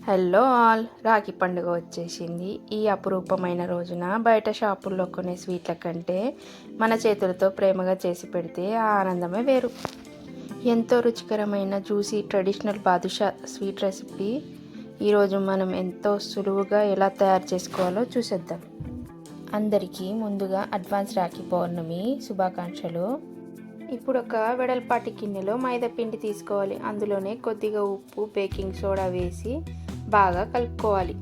Hello all, Rakhi పండుగ వచ్చేసింది. ఈ అపురూపమైన రోజున బయట షాపుల్లో కొనే స్వీట్ల కంటే మన చేతులతో ప్రేమగా చేసి పెడితే ఆ ఆనందమే వేరు. ఎంతో రుచికరమైన juicy traditional badusha sweet recipe ఈరోజు మనం ఎంతో సులువుగా ఎలా తయారు చేసుకోవాలో చూసేద్దాం. అందరికీ ముందుగా అడ్వాన్స్ రాఖీ పౌర్ణమి శుభాకాంక్షలు. ఇప్పుడు ఒక వెడల్పాటి గిన్నెలో మైదా పిండి తీసుకోవాలి. అందులోనే కొద్దిగా ఉప్పు, బేకింగ్ సోడా వేసి బాగా కలుపుకోవాలి.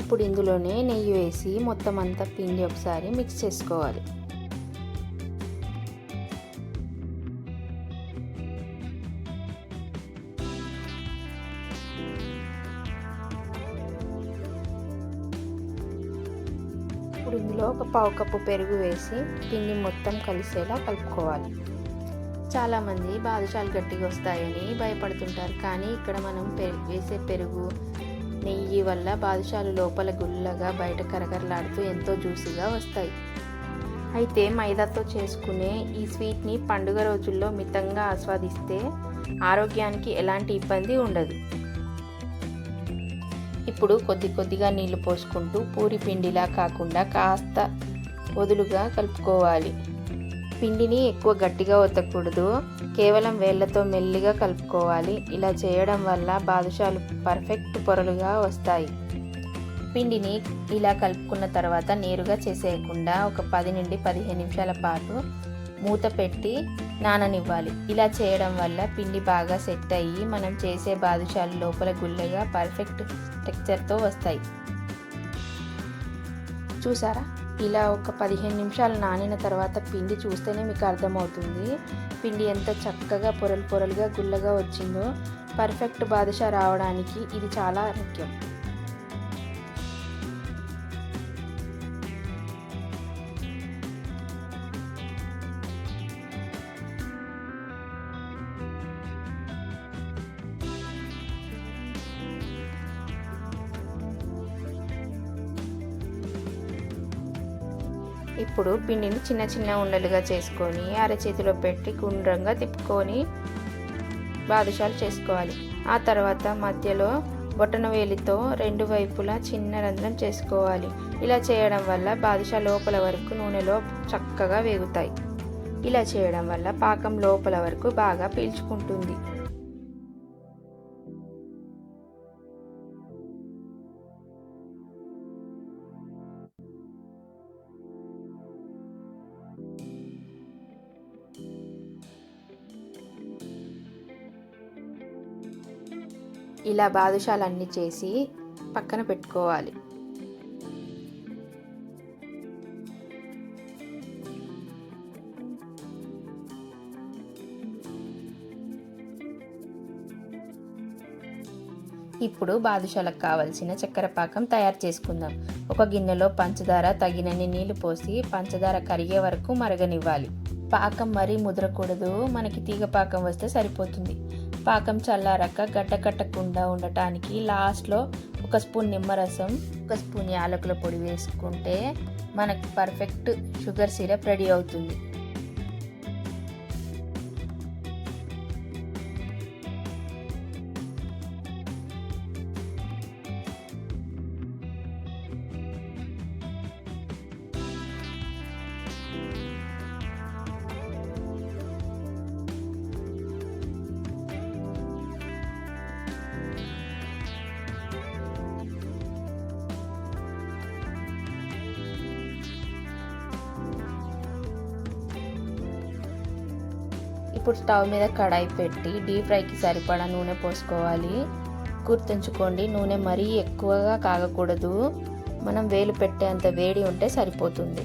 ఇప్పుడు ఇందులోనే నెయ్యి వేసి మొత్తం అంతా పిండి ఒకసారి మిక్స్ చేసుకోవాలి. ఇప్పుడు ఇందులో ఒక పావు కప్పు పెరుగు వేసి పిండి మొత్తం కలిసేలా కలుపుకోవాలి. చాలామంది బాదుషాలు గట్టిగా వస్తాయని భయపడుతుంటారు, కానీ ఇక్కడ మనం వేసే పెరుగు, నెయ్యి వల్ల బాదుషాలు లోపల గుల్లగా బయట కరకరలాడుతూ ఎంతో జ్యూసీగా వస్తాయి. అయితే మైదాతో చేసుకునే ఈ స్వీట్ని పండుగ రోజుల్లో మితంగా ఆస్వాదిస్తే ఆరోగ్యానికి ఎలాంటి ఇబ్బంది ఉండదు. ఇప్పుడు కొద్దిగా నీళ్లు పోసుకుంటూ పూరి పిండిలా కాకుండా కాస్త వదులుగా కలుపుకోవాలి. పిండిని ఎక్కువ గట్టిగా ఒత్తకూడదు, కేవలం వేళ్లతో మెల్లిగా కలుపుకోవాలి. ఇలా చేయడం వల్ల బాదుషాలు పర్ఫెక్ట్ పొరలుగా వస్తాయి. పిండిని ఇలా కలుపుకున్న తర్వాత నేరుగా చేసేయకుండా ఒక 10 నుండి 15 నిమిషాల పాటు మూత పెట్టి నాననివ్వాలి. ఇలా చేయడం వల్ల పిండి బాగా సెట్ అయ్యి మనం చేసే బాదుషాలు లోపల గుల్లగా పర్ఫెక్ట్ టెక్స్చర్తో వస్తాయి. చూసారా, ఇలా ఒక 15 నిమిషాలు నానిన తర్వాత పిండి చూస్తేనే మీకు అర్థమవుతుంది పిండి ఎంత చక్కగా పొరలుగా గుల్లగా వచ్చిందో. పర్ఫెక్ట్ బాదుషా రావడానికి ఇది చాలా ముఖ్యం. ఇప్పుడు పిండిని చిన్న ఉండలుగా చేసుకొని అరచేతిలో పెట్టి గుండ్రంగా తిప్పుకొని బాదుషాలు చేసుకోవాలి. ఆ తర్వాత మధ్యలో బొటనవేలితో 2 వైపులా చిన్న రంధ్రం చేసుకోవాలి. ఇలా చేయడం వల్ల బాదుషా లోపల వరకు నూనెలో చక్కగా వేగుతాయి. ఇలా చేయడం వల్ల పాకం లోపల వరకు బాగా పీల్చుకుంటుంది. ఇలా బాదుషాలన్నీ చేసి పక్కన పెట్టుకోవాలి. ఇప్పుడు బాదుషాలకు కావలసిన చక్కెర పాకం తయారు చేసుకుందాం. ఒక గిన్నెలో పంచదార తగినన్ని నీళ్లు పోసి పంచదార కరిగే వరకు మరగనివ్వాలి. పాకం మరీ ముదరకూడదు, మనకి తీగ పాకం వస్తే సరిపోతుంది. పాకం చల్లారాక గడ్డ కట్టకుండా ఉండటానికి లాస్ట్లో 1 స్పూన్ నిమ్మరసం, 1 స్పూన్ యాలకుల పొడి వేసుకుంటే మనకు పర్ఫెక్ట్ షుగర్ సిరప్ రెడీ అవుతుంది. ఇప్పుడు స్టవ్ మీద కడాయి పెట్టి డీప్ ఫ్రైకి సరిపడా నూనె పోసుకోవాలి. గుర్తుంచుకోండి, నూనె మరీ ఎక్కువగా కాగకూడదు. మనం వేలు పెట్టేంత వేడి ఉంటే సరిపోతుంది.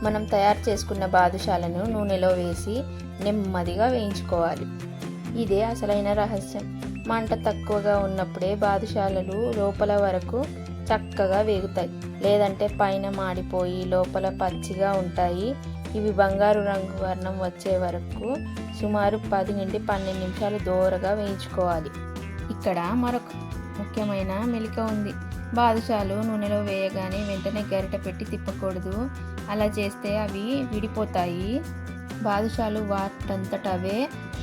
మనం తయారు చేసుకున్న బాదుషాలను నూనెలో వేసి నెమ్మదిగా వేయించుకోవాలి. ఇదే అసలైన రహస్యం. మంట తక్కువగా ఉన్నప్పుడే బాదుషాలు లోపల వరకు చక్కగా వేగుతాయి. లేదంటే పైన మాడిపోయి లోపల పచ్చిగా ఉంటాయి. ఇవి బంగారు రంగు వర్ణం వచ్చే వరకు సుమారు 10 నుండి 12 నిమిషాలు దోరగా వేయించుకోవాలి. ఇక్కడ మరొక ముఖ్యమైన మెలిక ఉంది. బాదుషాలు నూనెలో వేయగానే వెంటనే గరిట పెట్టి తిప్పకూడదు. అలా చేస్తే అవి విడిపోతాయి. బాదుషాలు వాటంతటవే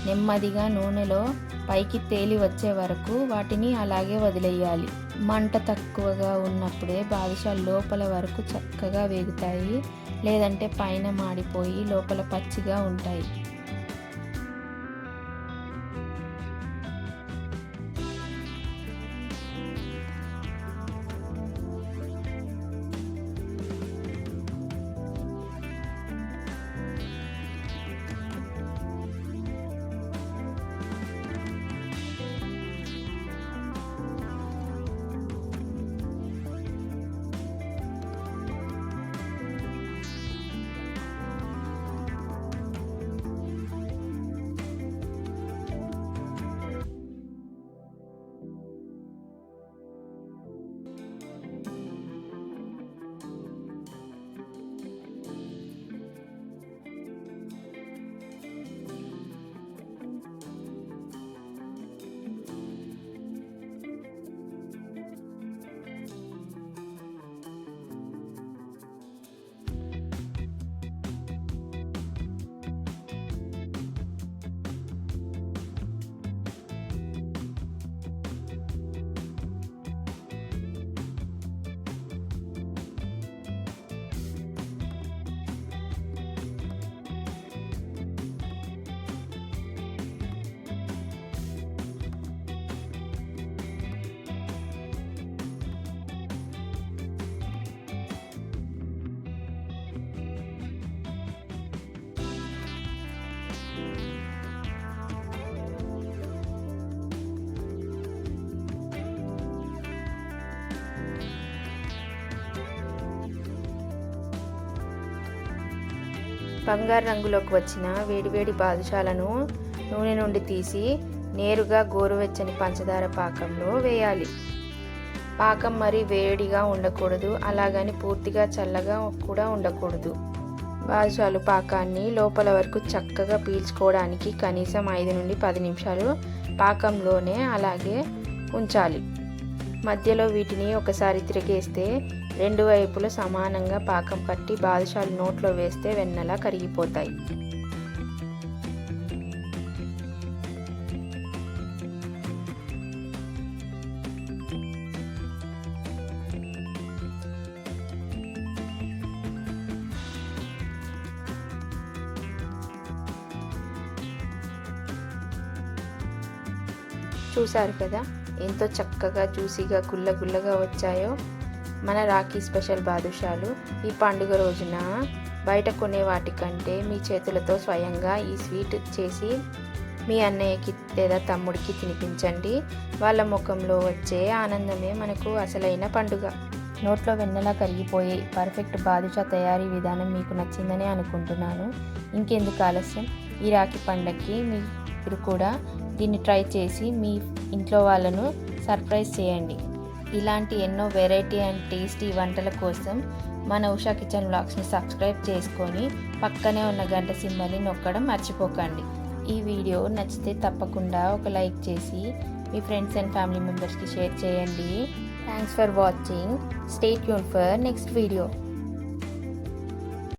నెమ్మదిగా నూనెలో పైకి తేలి వచ్చే వరకు వాటిని అలాగే వదిలేయాలి. మంట తక్కువగా ఉన్నప్పుడే బాదుషాలు లోపల వరకు చక్కగా వేగుతాయి. లేదంటే పైన మాడిపోయి లోపల పచ్చిగా ఉంటాయి. బంగారు రంగులోకి వచ్చిన వేడివేడి బాదుషాలను నూనె నుండి తీసి నేరుగా గోరువెచ్చని పంచదార పాకంలో వేయాలి. పాకం మరి వేడిగా ఉండకూడదు, అలాగని పూర్తిగా చల్లగా కూడా ఉండకూడదు. బాదుషాలు పాకాన్ని లోపల వరకు చక్కగా పీల్చుకోవడానికి కనీసం 5 నుండి 10 నిమిషాలు పాకంలోనే అలాగే ఉంచాలి. మధ్యలో వీటిని ఒకసారి తిరిగేస్తే 2 వైపులు సమానంగా పాకం పట్టి బాదుషాలు నోట్లో వేస్తే వెన్నలా కరిగిపోతాయి. చూసారు కదా ఎంతో చక్కగా జ్యూసీగా గుల్లగా వచ్చాయో మన రాఖీ స్పెషల్ బాదుషాలు. ఈ పండుగ రోజున బయట కొనే వాటికంటే మీ చేతులతో స్వయంగా ఈ స్వీట్ చేసి మీ అన్నయ్యకి లేదా తమ్ముడికి తినిపించండి. వాళ్ళ ముఖంలో వచ్చే ఆనందమే మనకు అసలైన పండుగ. నోట్లో వెన్నెలా కరిగిపోయే పర్ఫెక్ట్ బాదుషా తయారీ విధానం మీకు నచ్చిందని అనుకుంటున్నాను. ఇంకెందుకు ఆలస్యం, ఈ రాఖీ పండగకి మీరు కూడా దీన్ని ట్రై చేసి మీ ఇంట్లో వాళ్ళను సర్ప్రైజ్ చేయండి. ఇలాంటి ఎన్నో వెరైటీ అండ్ టేస్టీ వంటల కోసం మన ఉషా కిచెన్ వ్లాగ్స్ని సబ్స్క్రైబ్ చేసుకొని పక్కనే ఉన్న గంట సింబల్ని నొక్కడం మర్చిపోకండి. ఈ వీడియో నచ్చితే తప్పకుండా ఒక లైక్ చేసి మీ ఫ్రెండ్స్ అండ్ ఫ్యామిలీ మెంబర్స్కి షేర్ చేయండి. Thanks for watching. Stay tuned for next video.